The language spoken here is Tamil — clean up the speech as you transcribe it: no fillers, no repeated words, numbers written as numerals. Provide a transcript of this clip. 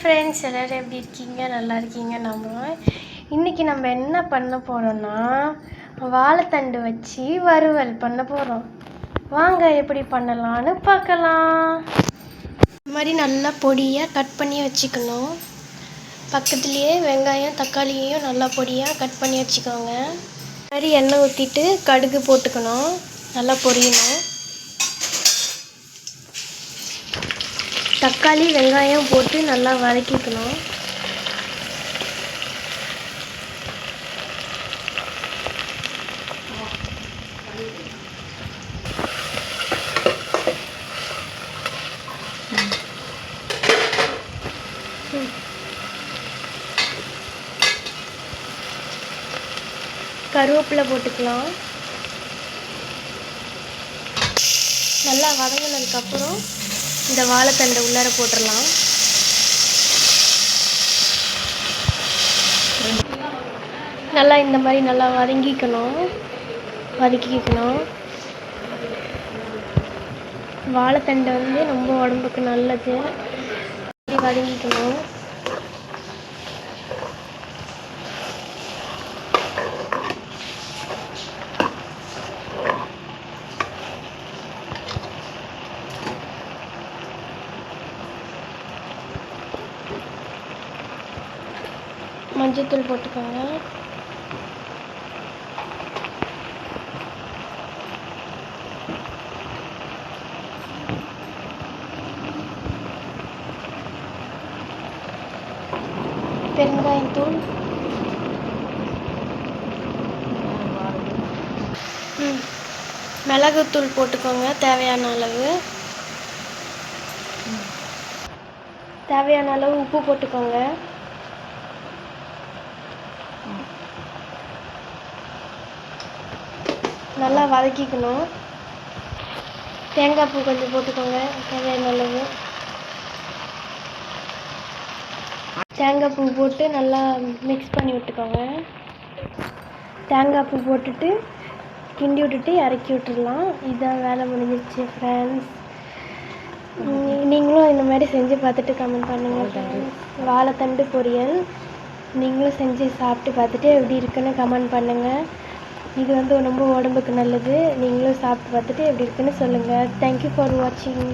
ஃப்ரெண்ட்ஸ், எல்லோரும் எப்படி இருக்கீங்க? நல்லா இருக்கீங்க நம்புவேன். இன்றைக்கி நம்ம என்ன பண்ண போகிறோன்னா, வாழைத்தண்டு வச்சு வறுவல் பண்ண போகிறோம். வாங்க எப்படி பண்ணலான்னு பார்க்கலாம். இந்த மாதிரி நல்லா பொடியாக கட் பண்ணி வச்சுக்கணும். பக்கத்துலேயே வெங்காயம் தக்காளியையும் நல்லா பொடியாக கட் பண்ணி வச்சுக்கோங்க. இந்த மாதிரி எண்ணெய் ஊற்றிட்டு கடுகு போட்டுக்கணும், நல்லா பொரியணும். தக்காளி வெங்காயம் போட்டு நல்லா வதக்கிக்கணும். கருவேப்பிலை போட்டுக்கலாம். நல்லா வதங்கினதுக்கப்புறம் இந்த வாழைத்தண்டை உள்ளார போட்டுடலாம். நல்லா இந்த மாதிரி நல்லா வதக்கிக்கணும். வாழைத்தண்டை ரொம்ப உடம்புக்கு நல்லது. வதக்கிக்கணும். மஞ்சத்தூள் போட்டுக்கோங்க. பெருங்காயத்தூள், மிளகுத்தூள் போட்டுக்கோங்க. தேவையான அளவு உப்பு போட்டுக்கோங்க. நல்லா வதக்கிக்கணும். தேங்காய் பூ கொஞ்சம் போட்டுக்கோங்க. தேவையான அளவு தேங்காய் பூ போட்டு நல்லா மிக்ஸ் பண்ணி விட்டுக்கோங்க. தேங்காய் பூ போட்டுட்டு கிண்டி விட்டுட்டு இறக்கி விட்டுடலாம். இதுதான் வேலை முடிஞ்சிடுச்சு ஃப்ரெண்ட்ஸ். நீங்களும் இந்த மாதிரி செஞ்சு பார்த்துட்டு கமெண்ட் பண்ணுங்கள் ஃப்ரெண்ட்ஸ். வாழைத்தண்டு பொரியல் நீங்களும் செஞ்சு சாப்பிட்டு பார்த்துட்டு எப்படி இருக்குன்னு கமெண்ட் பண்ணுங்கள். இது ரொம்ப உடம்புக்கு நல்லது. நீங்களும் சாப்பிட்டு பார்த்துட்டு எப்படி இருக்குன்னு சொல்லுங்கள். தேங்க்யூ ஃபார் வாட்சிங்.